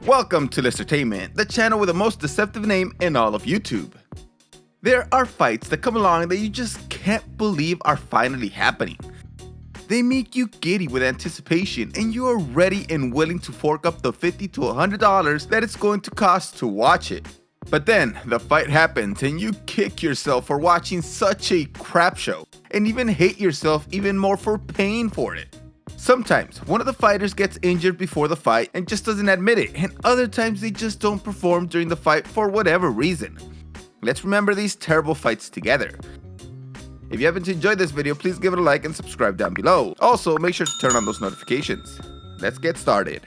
Welcome to Listertainment, the channel with the most deceptive name in all of YouTube. There are fights that come along that you just can't believe are finally happening. They make you giddy with anticipation and you are ready and willing to fork up the $50 to $100 that it's going to cost to watch it. But then the fight happens and you kick yourself for watching such a crap show and even hate yourself even more for paying for it. Sometimes one of the fighters gets injured before the fight and just doesn't admit it, and other times they just don't perform during the fight for whatever reason. Let's remember these terrible fights together. If you haven't enjoyed this video, please give it a like and subscribe down below. Also, make sure to turn on those notifications. Let's get started.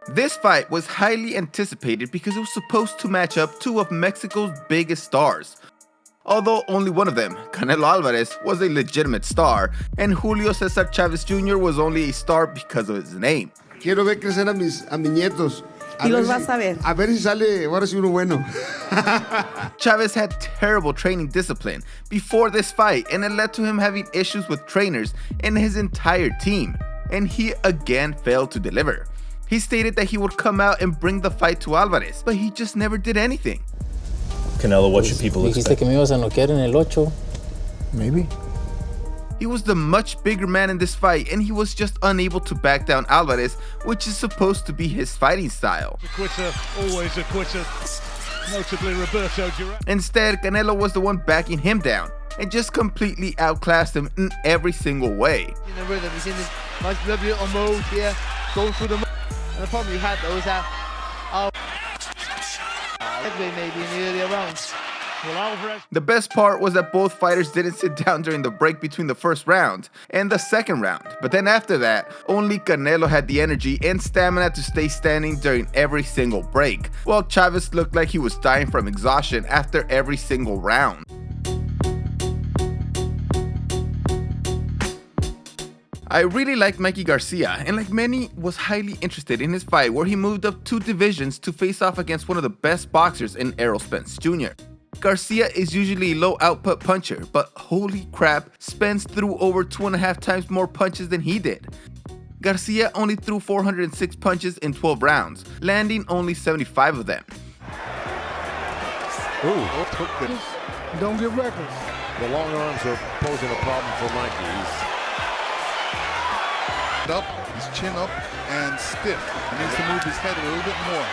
This fight was highly anticipated because it was supposed to match up two of Mexico's biggest stars. Although only one of them, Canelo Alvarez, was a legitimate star, and Julio Cesar Chavez Jr. was only a star because of his name. Quiero ver crecer a mis nietos. Y los vas a ver. A ver si sale ahora sí uno bueno. Chavez had terrible training discipline before this fight, and it led to him having issues with trainers and his entire team, and he again failed to deliver. He stated that he would come out and bring the fight to Alvarez, but he just never did anything. Canelo, what should people expect? Dijiste que me ibas a noquear en el 8. Maybe. He was the much bigger man in this fight, and he was just unable to back down Alvarez, which is supposed to be his fighting style. A quitter, always a quitter, notably Roberto Duran. Instead, Canelo was the one backing him down, and just completely outclassed him in every single way. In the rhythm, he's in this nice lovely little mode here, going through the mode. And the problem you had though is that heavyweight maybe in the earlier rounds. The best part was that both fighters didn't sit down during the break between the first round and the second round. But then after that, only Canelo had the energy and stamina to stay standing during every single break, while Chavez looked like he was dying from exhaustion after every single round. I really liked Mikey Garcia, and like many, was highly interested in his fight where he moved up 2 divisions to face off against one of the best boxers in Spence Jr. Garcia is usually a low output puncher, but holy crap, Spence threw over 2.5 times more punches than he did. Garcia only threw 406 punches in 12 rounds, landing only 75 of them. Don't get reckless. The long arms are posing a problem for Mikey. Up, his chin up, and stiff. He needs to move his head a little bit more.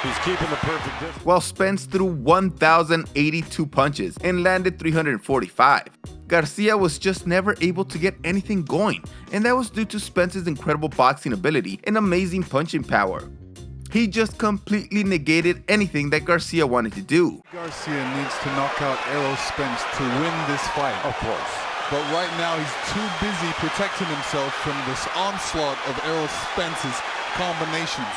He's keeping the perfect distance. While Spence threw 1,082 punches and landed 345. Garcia was just never able to get anything going, and that was due to Spence's incredible boxing ability and amazing punching power. He just completely negated anything that Garcia wanted to do. Garcia needs to knock out Spence to win this fight. Of course. But right now he's too busy protecting himself from this onslaught of Spence's combinations.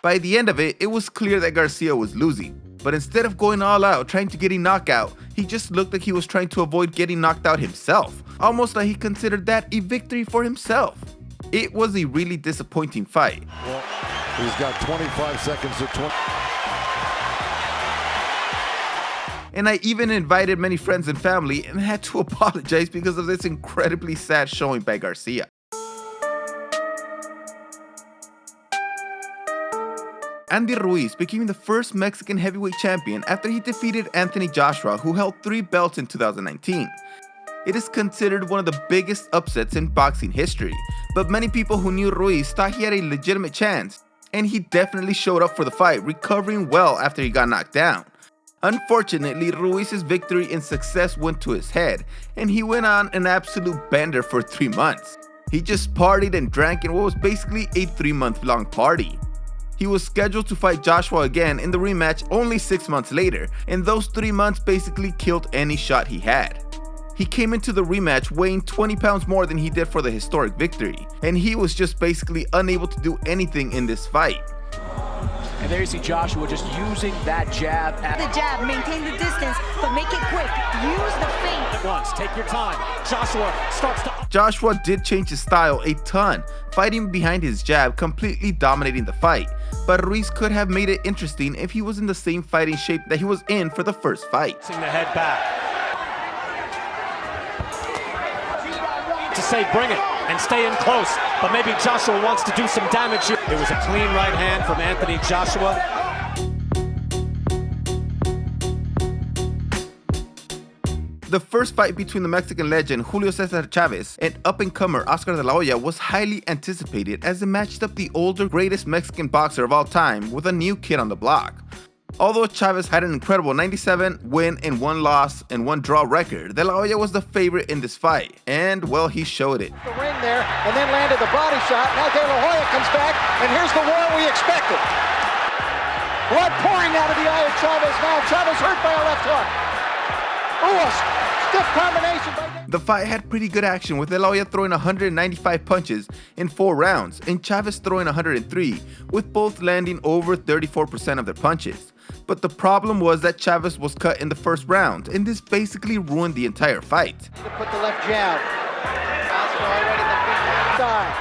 By the end of it, it was clear that Garcia was losing. But instead of going all out trying to get a knockout, he just looked like he was trying to avoid getting knocked out himself. Almost like he considered that a victory for himself. It was a really disappointing fight. Well, he's got 25 seconds to 20. And I even invited many friends and family and had to apologize because of this incredibly sad showing by Garcia. Andy Ruiz became the first Mexican heavyweight champion after he defeated Anthony Joshua, who held 3 belts in 2019. It is considered one of the biggest upsets in boxing history, but many people who knew Ruiz thought he had a legitimate chance, and he definitely showed up for the fight, recovering well after he got knocked down. Unfortunately, Ruiz's victory and success went to his head, and he went on an absolute bender for 3 months. He just partied and drank in what was basically a 3-month-long party. He was scheduled to fight Joshua again in the rematch only 6 months later, and those 3 months basically killed any shot he had. He came into the rematch weighing 20 pounds more than he did for the historic victory, and he was just basically unable to do anything in this fight. And there you see Joshua just using that jab. The jab, maintain the distance, but make it quick. Use the feint. At once, take your time. Joshua did change his style a ton, fighting behind his jab, completely dominating the fight. But Ruiz could have made it interesting if he was in the same fighting shape that he was in for the first fight. The head back. to say bring it and stay in close, but maybe Joshua wants to do some damage here. It was a clean right hand from Anthony Joshua. The first fight between the Mexican legend Julio Cesar Chavez and up-and-comer Oscar de la Hoya was highly anticipated as it matched up the older, greatest Mexican boxer of all time with a new kid on the block. Although Chavez had an incredible 97 win and 1 loss and 1 draw record, de la Hoya was the favorite in this fight, and well, he showed it. The ring there, and then landed the body shot. Now de la Hoya comes back, and here's the war we expected. Blood pouring out of the eye of Chavez now. Chavez hurt by a left hook. Ooh, a stiff combination by... The fight had pretty good action, with de la Hoya throwing 195 punches in 4 rounds and Chavez throwing 103, with both landing over 34% of their punches. But the problem was that Chavez was cut in the first round, and this basically ruined the entire fight. To put the left jab. Oscar already in the big side.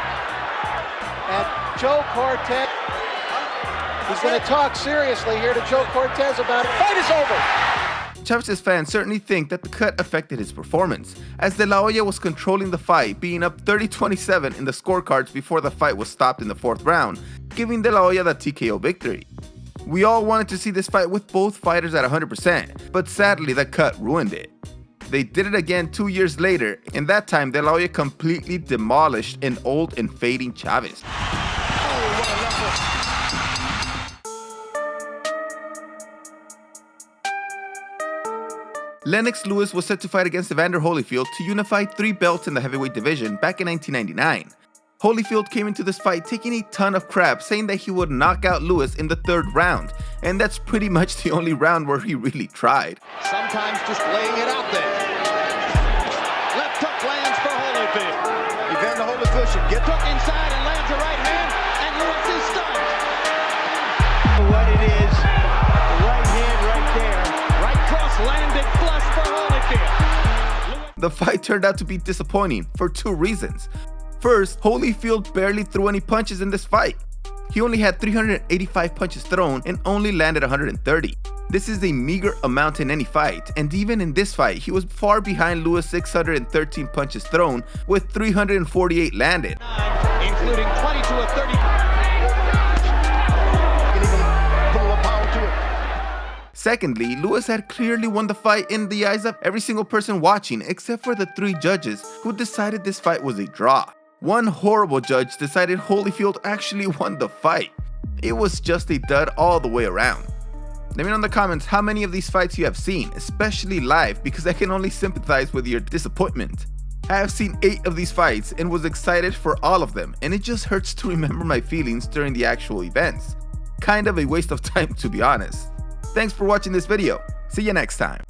And Joe Cortez, he's going to talk seriously here to Joe Cortez about it. Fight is over. Chavez's fans certainly think that the cut affected his performance, as de la Hoya was controlling the fight, being up 30-27 in the scorecards before the fight was stopped in the 4th round, giving de la Hoya the TKO victory. We all wanted to see this fight with both fighters at 100%, but sadly the cut ruined it. They did it again 2 years later, and that time de la Hoya completely demolished an old and fading Chavez. Lennox Lewis was set to fight against Evander Holyfield to unify 3 belts in the heavyweight division back in 1999. Holyfield came into this fight taking a ton of crap, saying that he would knock out Lewis in the 3rd round, and that's pretty much the only round where he really tried. Sometimes just laying it out there. Left hook lands for Holyfield. Evander Holyfield should get hook inside and lands a right hand, and Lewis is stunned. What it is, the right hand right there. Right cross landed flush for Holyfield. The fight turned out to be disappointing for 2 reasons. First, Holyfield barely threw any punches in this fight. He only had 385 punches thrown and only landed 130. This is a meager amount in any fight, and even in this fight, he was far behind Lewis' 613 punches thrown with 348 landed. Including 22 of 30. Secondly, Lewis had clearly won the fight in the eyes of every single person watching except for the 3 judges who decided this fight was a draw. One horrible judge decided Holyfield actually won the fight. It was just a dud all the way around. Let me know in the comments how many of these fights you have seen, especially live, because I can only sympathize with your disappointment. I have seen 8 of these fights and was excited for all of them, and it just hurts to remember my feelings during the actual events. Kind of a waste of time, to be honest. Thanks for watching this video. See you next time.